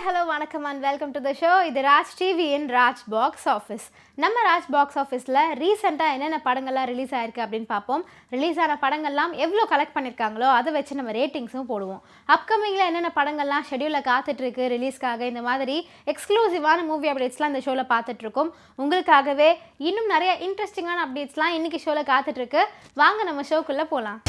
Hi hello வணக்கம் and welcome to the show. இது Raj TV இன் ராஜ் பாக்ஸ் ஆஃபீஸ். நம்ம ராஜ் பாக்ஸ் ஆஃபீஸில் ரீசெண்டாக என்னென்ன படங்கள்லாம் ரிலீஸ் ஆயிருக்கு அப்படின்னு பார்ப்போம். ரிலீஸ் ஆன படங்கள்லாம் எவ்வளோ கலெக்ட் பண்ணியிருக்காங்களோ அதை வச்சு நம்ம ரேட்டிங்ஸும் போடுவோம். அப்கமிங்கில் என்னென்ன படங்கள்லாம் ஷெடியூலில் காத்துட்ருக்கு ரிலீஸ்க்காக, இந்த மாதிரி எக்ஸ்க்ளூசிவான மூவி அப்டேட்ஸ்லாம் இந்த ஷோவில் பார்த்துட்ருக்கோம். உங்களுக்காகவே இன்னும் நிறைய இன்ட்ரெஸ்டிங்கான அப்டேட்ஸ்லாம் இன்றைக்கி ஷோவில் காத்துட்ருக்கு. வாங்க நம்ம ஷோக்குள்ளே போகலாம்.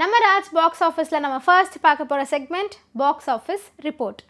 நம்ம ராஜ் பாக்ஸ் ஆஃபீஸில் நம்ம ஃபர்ஸ்ட் பார்க்க போகிற செக்மெண்ட் பாக்ஸ் ஆஃபீஸ் ரிப்போர்ட்.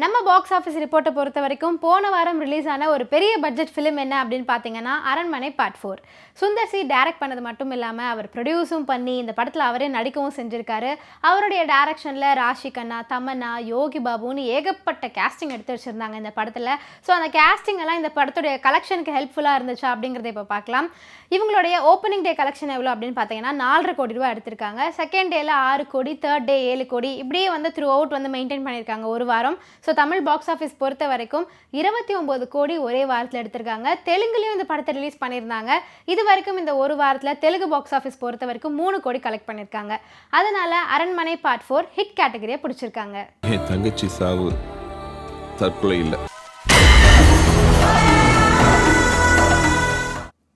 நம்ம பாக்ஸ் ஆஃபீஸ் ரிப்போர்ட்டை பொறுத்த வரைக்கும் போன வாரம் ரிலீஸ் ஆன ஒரு பெரிய பட்ஜெட் ஃபிலிம் என்ன அப்படின்னு பார்த்தீங்கன்னா அரண்மனை பார்ட் 4. சுந்தர் சி டைரக்ட் பண்ணது மட்டும் இல்லாமல் அவர் ப்ரொடியூஸும் பண்ணி இந்த படத்தில் அவரே நடிக்கவும் செஞ்சுருக்காரு. அவருடைய டைரக்ஷனில் ராஷி கண்ணா, தமன்னா, யோகி பாபுன்னு ஏகப்பட்ட கேஸ்டிங் எடுத்து வச்சுருந்தாங்க இந்த படத்தில். ஸோ அந்த கேஸ்டிங் எல்லாம் இந்த படத்துடைய கலெக்ஷனுக்கு ஹெல்ப்ஃபுல்லாக இருந்துச்சா அப்படிங்கிறத இப்போ பார்க்கலாம். இவங்களுடைய ஓப்பனிங் டே கலெக்ஷன் எவ்வளோ அப்படின்னு பார்த்தீங்கன்னா 4.5 கோடி ரூபா எடுத்திருக்காங்க. செகண்ட் டேல 6 கோடி, தேர்ட் டே 7 கோடி, இப்படியே வந்து த்ரூ அவுட் வந்து மெயின்டைன் பண்ணியிருக்காங்க ஒரு வாரம். ஸோ தமிழ் பாக்ஸ் ஆஃபீஸ் பொறுத்த வரைக்கும் 29 கோடி ஒரே வாரத்தில் எடுத்திருக்காங்க. தெலுங்குலையும் இந்த படத்தை ரிலீஸ் பண்ணியிருந்தாங்க. இது வரைக்கும் இந்த ஒரு வாரத்தில் தெலுங்கு பாக்ஸ் ஆஃபீஸ் பொறுத்த வரைக்கும் 3 கோடி கலெக்ட் பண்ணியிருக்காங்க. அதனால அரண்மனை பார்ட் 4 ஹிட் கேட்டகரியை பிடிச்சிருக்காங்க. என் தங்கச்சி சாவு தற்கொலை இல்லை.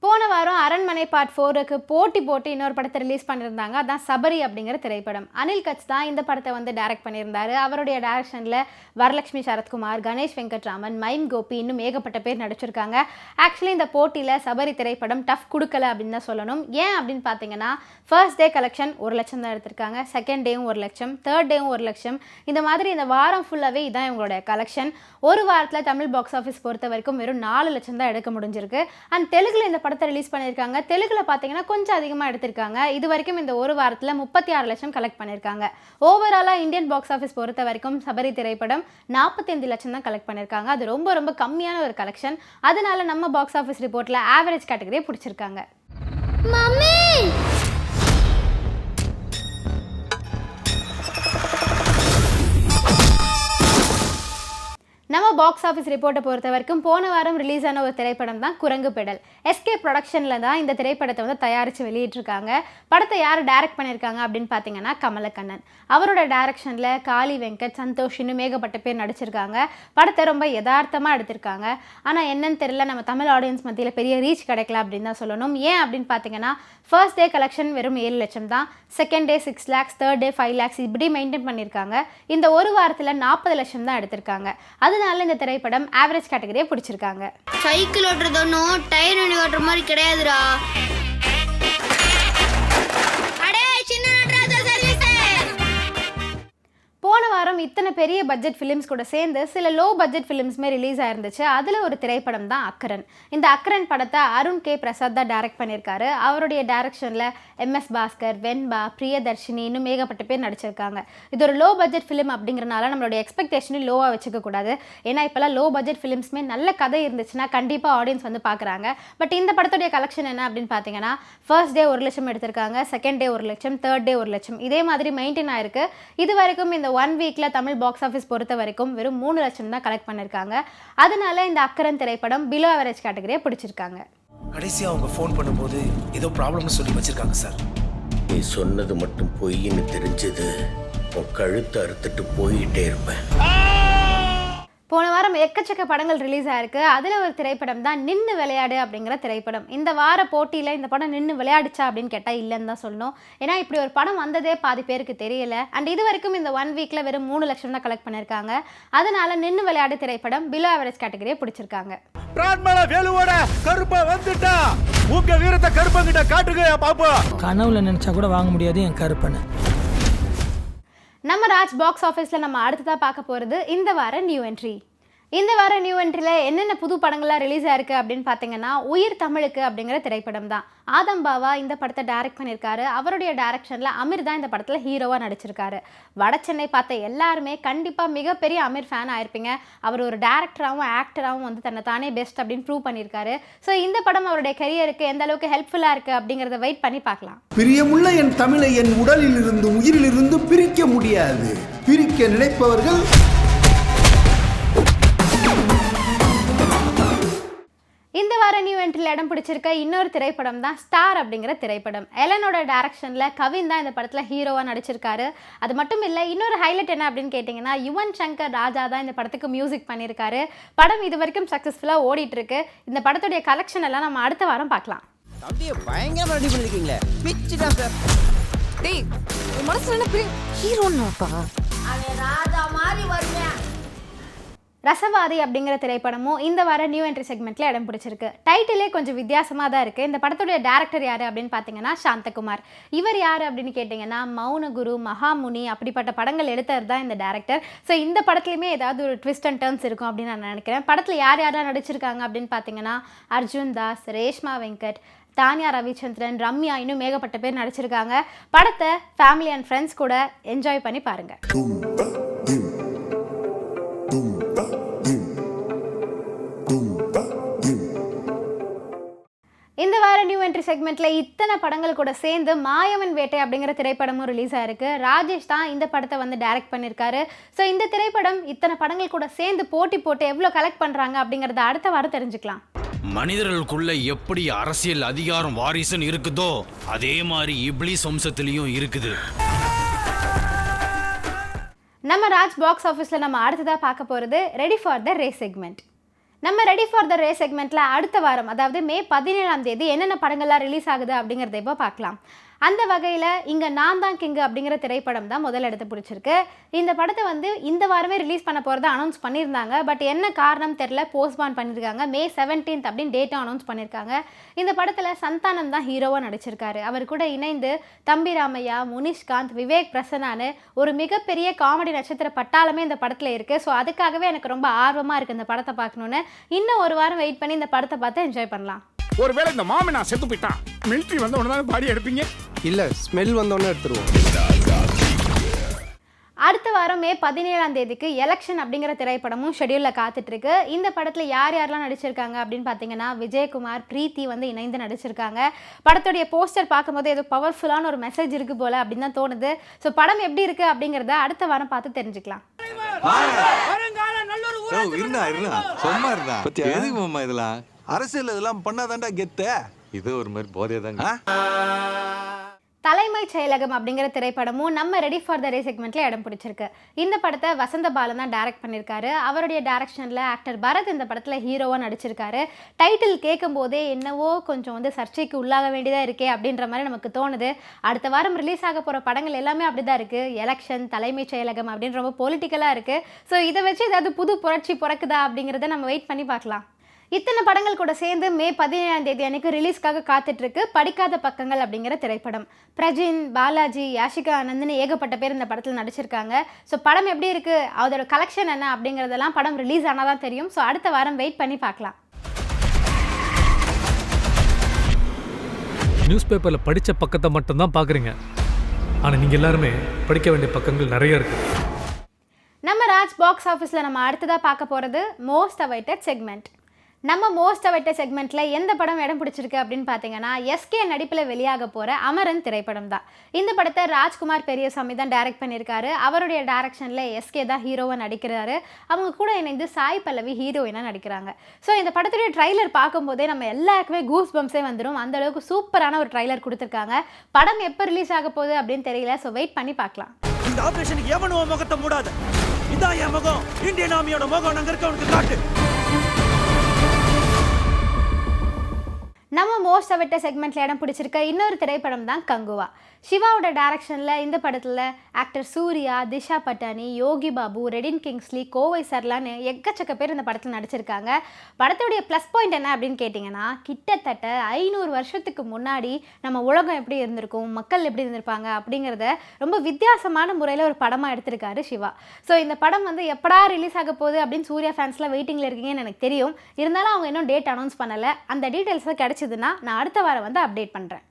போன வாரம் அரண்மனை பார்ட் 4க்கு போட்டு இன்னொரு படத்தை ரிலீஸ் பண்ணியிருந்தாங்க. அதான் சபரி அப்படிங்கிற திரைப்படம். அனில் கட்ச் தான் இந்த படத்தை வந்து டைரக்ட் பண்ணியிருந்தாரு. அவருடைய டைரக்ஷனில் வரலட்சுமி சரத்குமார், கணேஷ் வெங்கட்ராமன், மைம் கோபி, இன்னும் ஏகப்பட்ட பேர் நடிச்சிருக்காங்க. ஆக்சுவலி இந்த போட்டியில் சபரி திரைப்படம் டஃப் கொடுக்கல அப்படின்னு தான் சொல்லணும். ஏன் அப்படின்னு பார்த்தீங்கன்னா ஃபர்ஸ்ட் டே கலெக்ஷன் 1 லட்சம் தான் எடுத்திருக்காங்க. செகண்ட் டேவும் 1 லட்சம், தேர்ட் டேவும் 1 லட்சம். இந்த மாதிரி இந்த வாரம் ஃபுல்லாகவே இதான் இவங்களுடைய கலெக்ஷன். ஒரு வாரத்தில் தமிழ் பாக்ஸ் ஆஃபீஸ் பொறுத்த வரைக்கும் வெறும் 4 லட்சம் தான் எடுக்க முடிஞ்சிருக்கு. அண்ட் தெலுங்குல இந்த படத்தை ரிலீஸ் பண்ணியிருக்காங்க. தெலுங்குல பார்த்தீங்கன்னா கொஞ்சம் அதிகமாக எடுத்திருக்காங்க. இது வரைக்கும் இந்த ஒரு வாரத்தில் 36 லட்சம் கலெக்ட் பண்ணியிருக்காங்க. ஓவராலாக இந்தியன் பாக்ஸ் ஆஃபீஸ் பொறுத்த வரைக்கும் சபரி திரைப்படம் 45 லட்சம் தான் கலெக்ட் பண்ணியிருக்காங்க. அது ரொம்ப ரொம்ப கம்மியான ஒரு கலெக்ஷன். அதனால நம்ம பாக்ஸ் ஆஃபீஸ் ரிப்போர்ட்டில் ஆவரேஜ் கேட்டகரியை பிடிச்சிருக்காங்க. நம்ம பாக்ஸ் ஆஃபீஸ் ரிப்போர்ட்டை பொறுத்த வரைக்கும் போன வாரம் ரிலீஸ் ஆன ஒரு திரைப்படம் தான் குரங்கு பெடல். எஸ்கே ப்ரொடக்ஷனில் தான் இந்த திரைப்படத்தை வந்து தயாரித்து வெளியிட்டிருக்காங்க. படத்தை யார் டைரக்ட் பண்ணியிருக்காங்க அப்படின்னு பார்த்தீங்கன்னா கமலக்கண்ணன். அவரோட டைரக்ஷனில் காளி வெங்கட், சந்தோஷ், இன்னும் ஏகப்பட்ட பேர் நடிச்சிருக்காங்க. படத்தை ரொம்ப யதார்த்தமாக எடுத்திருக்காங்க. ஆனால் என்னன்னு தெரியல, நம்ம தமிழ் ஆடியன்ஸ் மத்தியில் பெரிய ரீச் கிடைக்கல அப்படின்னு தான் சொல்லணும். ஏன் அப்படின்னு பார்த்தீங்கன்னா ஃபர்ஸ்ட் டே கலெக்ஷன் வெறும் 7 லட்சம் தான், second day 6 lakhs, third day 5 lakhs, இப்படி மெயின்டைன் பண்ணியிருக்காங்க. இந்த ஒரு வாரத்தில் 40 லட்சம் தான் எடுத்திருக்காங்க. அதனால இந்த திரைப்படம் ஆவரேஜ் கேட்டகரியை பிடிச்சிருக்காங்க. சைக்கிள் ஓட்டுறதும் டயர் வண்டி ஓட்டுற மாதிரி கிடையாதுடா. போன வாரம் இத்தனை பெரிய பட்ஜெட் ஃபிலிம்ஸ் கூட சேர்ந்து சில லோ பட்ஜெட் ஃபிலிம்ஸுமே ரிலீஸ் ஆயிருந்துச்சு. அதில் ஒரு திரைப்படம் தான் அக்கரன். இந்த அக்கரன் படத்தை அருண் கே பிரசாத் தான் டைரக்ட் பண்ணியிருக்காரு. அவருடைய டைரக்ஷனில் MS பாஸ்கர், வெண்பா, பிரியதர்ஷினி, இன்னும் ஏகப்பட்ட பேர் நடிச்சிருக்காங்க. இது ஒரு லோ பட்ஜெட் ஃபிலிம் அப்படிங்கிறனால நம்மளுடைய எக்ஸ்பெக்டேஷனையும் லோவாக வச்சுக்க கூடாது. ஏன்னா இப்போல்லாம் லோ பட்ஜெட் ஃபிலிம்ஸுமே நல்ல கதை இருந்துச்சுன்னா கண்டிப்பாக ஆடியன்ஸ் வந்து பார்க்குறாங்க. பட் இந்த படத்துடைய கலெக்ஷன் என்ன அப்படின்னு பார்த்தீங்கன்னா ஃபர்ஸ்ட் டே 1 லட்சம் எடுத்திருக்காங்க, செகண்ட் டே 1 லட்சம், தேர்ட் டே 1 லட்சம், இதே மாதிரி மெயின்டைன் ஆயிருக்கு. இது வரைக்கும் இந்த 1 வீக்கில் தமிழ் பாக்ஸ் ஆஃபீஸ் பொறுத்த வரைக்கும் வெறும் 3 லட்சம் தான் கலெக்ட் பண்ணியிருக்காங்க. அதனால இந்த அக்கரன் திரைப்படம் பிலோ அவரேஜ் கேட்டகரியை பிடிச்சிருக்காங்க. கடைசியா அவங்க ஃபோன் பண்ணும்போது ஏதோ ப்ராப்ளம்னு சொல்லி வச்சிருக்காங்க சார். நீ சொன்னது மட்டும் பொய்ன்னு தெரிஞ்சது உன் கழுத்தை அறுத்துட்டு போயிட்டே இருப்பேன். போன வாரம் எக்கச்சக்க படங்கள் ரிலீஸ் ஆயிருக்கு. அதில் ஒரு திரைப்படம் தான் நின்று விளையாடு அப்படிங்கிற திரைப்படம். இந்த வார போட்டியில் இந்த படம் நின்று விளையாடுச்சா அப்படின்னு கேட்டால் இல்லைன்னு தான் சொல்லணும். ஏன்னா இப்படி ஒரு படம் வந்ததே பாதி பேருக்கு தெரியல. அண்ட் இது வரைக்கும் இந்த 1 வீக்கில் வெறும் 3 லட்சம் தான் கலெக்ட் பண்ணியிருக்காங்க. அதனால நின்று விளையாடு திரைப்படம் பிலோ அவரேஜ் கேட்டகரியை பிடிச்சிருக்காங்க. உங்க வீரத்தை கருப்பங்கிட்ட காட்டுங்க பாப்பா. கனவுல நினைச்சா கூட வாங்க முடியாது என் கருப்பனை. நம்ம ராஜ் பாக்ஸ் ஆஃபீஸில் நம்ம அடுத்ததாக பார்க்க போகிறது இந்த வார நியூ என்ட்ரி. இந்த வார நியூ என்ட்ரியில் என்னென்ன புது படங்கள்லாம் ரிலீஸ் ஆயிருக்கு அப்படின்னு பார்த்தீங்கன்னா உயிர் தமிழுக்கு அப்படிங்கிற திரைப்படம் தான். ஆதம் பாவா இந்த படத்தை டைரக்ட் பண்ணியிருக்காரு. அவருடைய டைரக்ஷனில் அமீர் தான் இந்த படத்தில் ஹீரோவாக நடிச்சிருக்காரு. வட சென்னை பார்த்த எல்லாருமே கண்டிப்பாக மிகப்பெரிய அமீர் ஃபேன் ஆயிருப்பீங்க. அவர் ஒரு டேரக்டராகவும் ஆக்டராகவும் வந்து தன்னை தானே பெஸ்ட் அப்படின்னு ப்ரூவ் பண்ணியிருக்காரு. ஸோ இந்த படம் அவருடைய கரியருக்கு எந்த அளவுக்கு ஹெல்ப்ஃபுல்லாக இருக்குது அப்படிங்கிறத வெயிட் பண்ணி பார்க்கலாம். பிரியமுள்ள என் தமிழை என் உடலில் இருந்து உயிரிலிருந்து பிரிக்க முடியாது. பிரிக்க நினைப்பவர்கள் இந்த வார நியூ என்ட்ரியில் இடம் பிடிச்சிருக்க இன்னொரு திரைப்படம் தான் ஸ்டார் அப்படிங்கிற திரைப்படம். எலனோட டைரக்ஷனில் கவின் தான் இந்த படத்தில் ஹீரோவாக நடிச்சிருக்காரு. அது மட்டும் இல்லை, இன்னொரு ஹைலைட் என்ன அப்படின்னு கேட்டிங்கன்னா, யுவன் சங்கர் ராஜா தான் இந்த படத்துக்கு மியூசிக் பண்ணியிருக்காரு. படம் இது வரைக்கும் சக்ஸஸ்ஃபுல்லாக ஓடிட்டு இருக்கு. இந்த படத்துடைய கலெக்ஷன் எல்லாம் நம்ம அடுத்த வாரம் பார்க்கலாம். அப்படியே பயங்கரமா ரெடி பண்ணிருக்கீங்களே, பிச்சிடா சார். டேய், உன் மனசுல என்ன பெரிய ஹீரோன்னாப்பா? அவன் ராஜா மாதிரி வருவேன். ரசவாதி அப்படிங்கிற திரைப்படமும் இந்த வார நியூ என்ட்ரி செக்மெண்ட்டில் இடம் பிடிச்சிருக்கு. டைட்டிலே கொஞ்சம் வித்தியாசமாக தான் இருக்குது. இந்த படத்துடைய டேரக்டர் யார் அப்படின்னு பார்த்தீங்கன்னா சாந்தகுமார். இவர் யார் அப்படின்னு கேட்டிங்கன்னா, மௌனகுரு, மகாமுனி அப்படிப்பட்ட படங்கள் எடுத்தவர் தான் இந்த டேரக்டர். ஸோ இந்த படத்துலையுமே ஏதாவது ஒரு ட்விஸ்ட் அண்ட் டர்ன்ஸ் இருக்கும் அப்படின்னு நான் நினைக்கிறேன். படத்தில் யார் யாரெல்லாம் நடிச்சிருக்காங்க அப்படின்னு பார்த்தீங்கன்னா, அர்ஜுன் தாஸ், ரேஷ்மா வெங்கட், தானியா ரவிச்சந்திரன், ரம்யா, இன்னும் ஏகப்பட்ட பேர் நடிச்சிருக்காங்க. படத்தை ஃபேமிலி அண்ட் ஃப்ரெண்ட்ஸ் கூட என்ஜாய் பண்ணி பாருங்கள். இந்த வார நியூ என்ட்ரி செக்மெண்ட்டில் இத்தனை படங்கள் கூட சேர்ந்து மாயவன் வேட்டை அப்படிங்கிற திரைப்படமும் ரிலீஸ் ஆயிருக்கு. ராஜேஷ் தான் இந்த படத்தை வந்து டைரக்ட் பண்ணியிருக்காரு. ஸோ இந்த திரைப்படம் இத்தனை படங்கள் கூட சேர்ந்து போட்டி போட்டு எவ்வளோ கலெக்ட் பண்ணுறாங்க அப்படிங்கிறத அடுத்த வாரம் தெரிஞ்சுக்கலாம். மனிதர்களுக்குள்ள எப்படி அரசியல் அதிகாரம் வாரிசுன்னு இருக்குதோ அதே மாதிரி இப்ளீஸ் வம்சத்திலையும் இருக்குது. நம்ம ராஜ் பாக்ஸ் ஆஃபீஸில் நம்ம அடுத்ததாக பார்க்க போகிறது ready for the race segment. நம்ம ரெடி ஃபார் த ரேஸ் செக்மெண்ட்டில் அடுத்த வாரம், அதாவது மே 17 என்னென்ன படங்கள்லாம் ரிலீஸ் ஆகுது அப்படிங்கிறத இப்போ பார்க்கலாம். அந்த வகையில் இங்கே நான் தான் கிங்கு அப்படிங்கிற திரைப்படம் தான் முதல் இடத்தை பிடிச்சிருக்கு. இந்த படத்தை வந்து இந்த வாரமே ரிலீஸ் பண்ண போகிறத அனௌன்ஸ் பண்ணியிருந்தாங்க. பட் என்ன காரணம் தெரில, போஸ்ட்பான் பண்ணியிருக்காங்க. மே 17 அப்படின்னு டேட்டும் அனௌன்ஸ் பண்ணியிருக்காங்க. இந்த படத்தில் சந்தானம் தான் ஹீரோவாக நடிச்சிருக்காரு. அவர் கூட இணைந்து தம்பி ராமையா, முனிஷ்காந்த், விவேக் பிரசன்னான்னு ஒரு மிகப்பெரிய காமெடி நட்சத்திர பட்டாளமே இந்த படத்தில் இருக்குது. ஸோ அதுக்காகவே எனக்கு ரொம்ப ஆர்வமாக இருக்குது இந்த படத்தை பார்க்கணுன்னு. இன்னும் ஒரு வாரம் வெயிட் பண்ணி இந்த படத்தை பார்த்து என்ஜாய் பண்ணலாம். ஒருவேளை இந்த மாமனா செத்து போயிட்டான், மிலிட்டரி வந்த உடனே தான் பாடி எடுப்பீங்க? இல்ல, ஸ்மெல் வந்தோடனே எடுத்துருவோம். அடுத்த வாரம் மே 17 எலெக்ஷன் அப்படிங்கிற திரைப்படமும் ஷெடியூலில் காத்துட்ருக்கு. இந்த படத்தில் யார் யாரெல்லாம் நடிச்சிருக்காங்க அப்படின்னு பார்த்தீங்கன்னா, விஜயகுமார், பிரீத்தி வந்து இணைந்து நடிச்சிருக்காங்க. படத்துடைய போஸ்டர் பார்க்கும்போது ஏதோ பவர்ஃபுல்லான ஒரு மெசேஜ் இருக்குது போல் அப்படின்னு தான் தோணுது. ஸோ படம் எப்படி இருக்குது அப்படிங்கிறத அடுத்த வாரம் பார்த்து தெரிஞ்சுக்கலாம். அரசியல் இதெல்லாம் பண்ணாதான்டா கெத்த. இது ஒரு மாதிரி போதே தாங்க. தலைமைச் செயலகம் அப்படிங்கிற திரைப்படமும் நம்ம ரெடி ஃபார் த ரே செக்மெண்ட்டில் இடம் பிடிச்சிருக்கு. இந்த படத்தை வசந்த பாலன் தான் டைரக்ட் பண்ணியிருக்காரு. அவருடைய டைரக்ஷனில் ஆக்டர் பரத் இந்த படத்தில் ஹீரோவாக நடிச்சிருக்காரு. டைட்டில் கேட்கும் போதே என்னவோ கொஞ்சம் வந்து சர்ச்சைக்கு உள்ளாக வேண்டியதாக இருக்கே அப்படின்ற மாதிரி நமக்கு தோணுது. அடுத்த வாரம் ரிலீஸ் ஆக போகிற படங்கள் எல்லாமே அப்படி தான் இருக்குது. எலெக்ஷன், தலைமைச் செயலகம் அப்படின்னு ரொம்ப பொலிட்டிக்கலாக இருக்குது. ஸோ இதை வச்சு ஏதாவது புது புரட்சி பிறக்குதா அப்படிங்கிறத நம்ம வெயிட் பண்ணி பார்க்கலாம். இத்தனை படங்கள் கூட சேர்ந்து மே 17 அன்னைக்கு ரிலீஸ்க்காக காத்துட்ருக்கு படிக்காத பக்கங்கள் அப்படிங்கிற திரைப்படம். பிரஜின், பாலாஜி, யாஷிகா ஆனந்த்னு ஏகப்பட்ட பேர் இந்த படத்தில் நடிச்சிருக்காங்க. ஸோ படம் எப்படி இருக்குது, அதோட கலெக்ஷன் என்ன அப்படிங்கிறதெல்லாம் படம் ரிலீஸ் ஆனால் தான் தெரியும். ஸோ அடுத்த வாரம் வெயிட் பண்ணி பார்க்கலாம். நியூஸ் பேப்பரில் படித்த பக்கத்தை மட்டும்தான் பார்க்குறீங்க, ஆனால் நீங்கள் எல்லாருமே படிக்க வேண்டிய பக்கங்கள் நிறைய இருக்குது. நம்ம ராஜ் பாக்ஸ் ஆஃபீஸில் நம்ம அடுத்ததாக பார்க்க போகிறது மோஸ்ட் அவைட்டட் செக்மெண்ட். நம்ம மோஸ்ட் அவைட்டட் செக்மெண்ட்டில் எந்த படம் இடம் பிடிச்சிருக்கு அப்படின்னு பார்த்தீங்கன்னா, எஸ்கே நடிப்பில் வெளியாக போகிற அமரன் திரைப்படம் தான். இந்த படத்தை ராஜ்குமார் பெரியசாமி தான் டைரக்ட் பண்ணியிருக்காரு. அவருடைய டைரக்ஷனில் எஸ்கே தான் ஹீரோவாக நடிக்கிறாரு. அவங்க கூட இணைந்து சாய் பல்லவி ஹீரோயினாக நடிக்கிறாங்க. ஸோ இந்த படத்துடைய ட்ரைலர் பார்க்கும்போதே நம்ம எல்லாருக்குமே கூஸ் பம்ப்ஸே வந்துடும். அந்தளவுக்கு சூப்பரான ஒரு ட்ரைலர் கொடுத்துருக்காங்க. படம் எப்போ ரிலீஸ் ஆக போகுது அப்படின்னு தெரியல. ஸோ வெயிட் பண்ணி பார்க்கலாம். இந்த ஆபரேஷனுக்கு எவனும் முகத்தை மூடாத. இதான் என் முகம், இந்தியன் ஆர்மியோட முகம். நாங்கள் இருக்கவனுக்கு காட்டு. நம்ம மோஸ்ட் அவைட்டட் செக்மெண்ட்டில் இடம் பிடிச்சிருக்க இன்னொரு திரைப்படம் தான் கங்குவா. சிவாவோட டைரக்ஷனில் இந்த படத்தில் ஆக்டர் சூர்யா, திஷா பட்டானி, யோகி பாபு, ரெடின் கிங்ஸ்லி, கோவை சர்லான்னு எக்கச்சக்க பேர் இந்த படத்தில் நடிச்சிருக்காங்க. படத்துடைய ப்ளஸ் பாயிண்ட் என்ன அப்படின்னு கேட்டிங்கன்னா, கிட்டத்தட்ட 500 வருஷத்துக்கு முன்னாடி நம்ம உலகம் எப்படி இருந்திருக்கும், மக்கள் எப்படி இருந்திருப்பாங்க அப்படிங்கிறத ரொம்ப வித்தியாசமான முறையில் ஒரு படமாக எடுத்திருக்காரு சிவா. ஸோ இந்த படம் வந்து எப்படா ரிலீஸ் ஆக போகுது அப்படின்னு சூர்யா ஃபேன்ஸ்லாம் வெயிட்டிங்கில் இருக்கீங்கன்னு எனக்கு தெரியும். இருந்தாலும் அவங்க இன்னும் டேட் அனௌன்ஸ் பண்ணலை. அந்த டீட்டெயில்ஸை கிடச்சிதுன்னா நான் அடுத்த வாரம் வந்து அப்டேட் பண்ணுறேன்.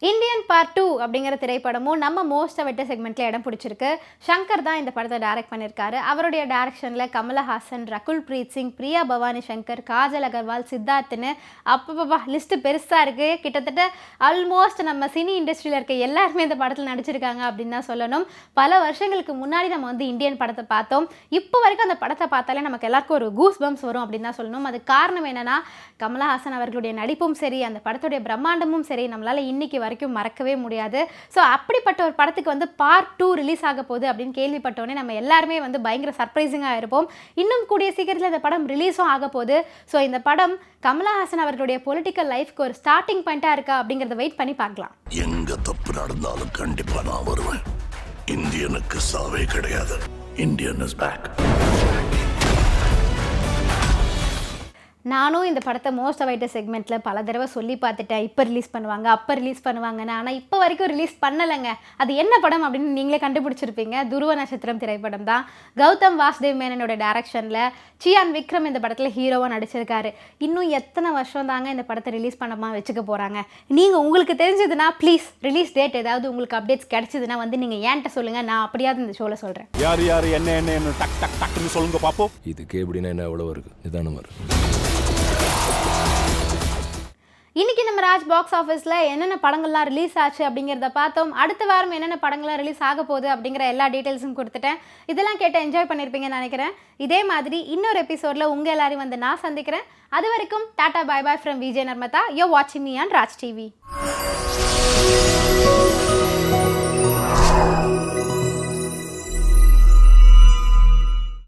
இந்தியன் பார்ட் 2 அப்படிங்கிற திரைப்படமும் நம்ம மோஸ்ட் அவைட்ட செக்மெண்ட்டில் இடம் பிடிச்சிருக்கு. ஷங்கர் தான் இந்த படத்தை டைரக்ட் பண்ணியிருக்காரு. அவருடைய டைரக்ஷனில் கமலஹாசன், ரகுல் பிரீத் சிங், பிரியா பவானி சங்கர், காஜல் அகர்வால், சித்தார்த்துன்னு அப்பப்பா லிஸ்ட்டு பெருசாக இருக்குது. கிட்டத்தட்ட ஆல்மோஸ்ட் நம்ம சினி இண்டஸ்ட்ரியில் இருக்க எல்லாருமே இந்த படத்தில் நடிச்சிருக்காங்க அப்படின்னு தான் சொல்லணும். பல வருஷங்களுக்கு முன்னாடி நம்ம வந்து இந்தியன் படத்தை பார்த்தோம். இப்போ வரைக்கும் அந்த படத்தை பார்த்தாலே நமக்கு எல்லாருக்கும் ஒரு கூஸ் பம்ஸ் வரும் அப்படின்னு தான் சொல்லணும். அது காரணம் என்னென்னா கமலஹாசன் அவர்களுடைய நடிப்பும் சரி, அந்த படத்துடைய பிரம்மாண்டமும் சரி, நம்மளால் இன்னைக்கு வரைக்கும் மறக்கவே முடியாது. ஸோ அப்படிப்பட்ட ஒரு படத்துக்கு வந்து பார்ட் 2 ரிலீஸ் ஆக போகுது அப்படின்னு கேள்விப்பட்டோன்னே நம்ம எல்லாருமே வந்து பயங்கர சர்ப்ரைசிங்காக இருப்போம். இன்னும் கூடிய சீக்கிரத்தில் இந்த படம் ரிலீஸும் ஆக போகுது. ஸோ இந்த படம் கமலஹாசன் அவர்களுடைய பொலிட்டிக்கல் லைஃப்க்கு ஒரு ஸ்டார்டிங் பாயிண்டாக இருக்கா அப்படிங்கிறத வெயிட் பண்ணி பார்க்கலாம். எங்க தப்பு நடந்தாலும் கண்டிப்பா நான் வருவேன். இந்தியனுக்கு சாவே கிடையாது. Indian is back. நானும் இந்த படத்தை மோஸ்ட் அவைட்ட செக்மெண்ட்டில் பல தடவை சொல்லி பார்த்துட்டேன். இப்போ ரிலீஸ் பண்ணுவாங்க, அப்போ ரிலீஸ் பண்ணுவாங்கன்னு. ஆனால் இப்போ வரைக்கும் ரிலீஸ் பண்ணலைங்க. அது என்ன படம் அப்படின்னு நீங்களே கண்டுபிடிச்சிருப்பீங்க. துருவ நட்சத்திரம் திரைப்படம் தான். கௌதம் வாசுதேவ் மேனனோட டைரக்ஷனில் சியான் விக்ரம் இந்த படத்தில் ஹீரோவாக நடிச்சிருக்காரு. இன்னும் எத்தனை வருஷம் தாங்க இந்த படத்தை ரிலீஸ் பண்ணாமல் வச்சுக்க போகிறாங்க? நீங்கள் உங்களுக்கு தெரிஞ்சதுன்னா ப்ளீஸ் ரிலீஸ் டேட் ஏதாவது உங்களுக்கு அப்டேட்ஸ் கிடச்சிதுன்னா வந்து நீங்கள் ஏன்ட்ட சொல்லுங்கள். நான் அப்படியாவது இந்த ஷோவில் சொல்கிறேன். யார் யார் என்ன டக் டக் டக்குன்னு சொல்லுங்க பாப்போம். இதுக்கு எப்படின்னா என்ன எவ்வளோ இருக்குது நிதானமாக இருக்கு. இன்றைக்கி நம்ம ராஜ் பாக்ஸ் ஆஃபீஸில் என்னென்ன படங்கள்லாம் ரிலீஸ் ஆச்சு அப்படிங்கிறத பார்த்தோம். அடுத்த வாரம் என்னென்ன படங்கள்லாம் ரிலீஸ் ஆக போகுது அப்படிங்கிற எல்லா டீட்டெயில்ஸும் கொடுத்துட்டேன். இதெல்லாம் கேட்டு என்ஜாய் பண்ணியிருப்பீங்கன்னு நினைக்கிறேன். இதே மாதிரி இன்னொரு எபிசோடில் உங்கள் எல்லாரையும் வந்து நான் சந்திக்கிறேன். அது வரைக்கும் tata bye bye from Vijay Narmada. You வாட்சிங் மீ ஆன் ராஜ் டிவி.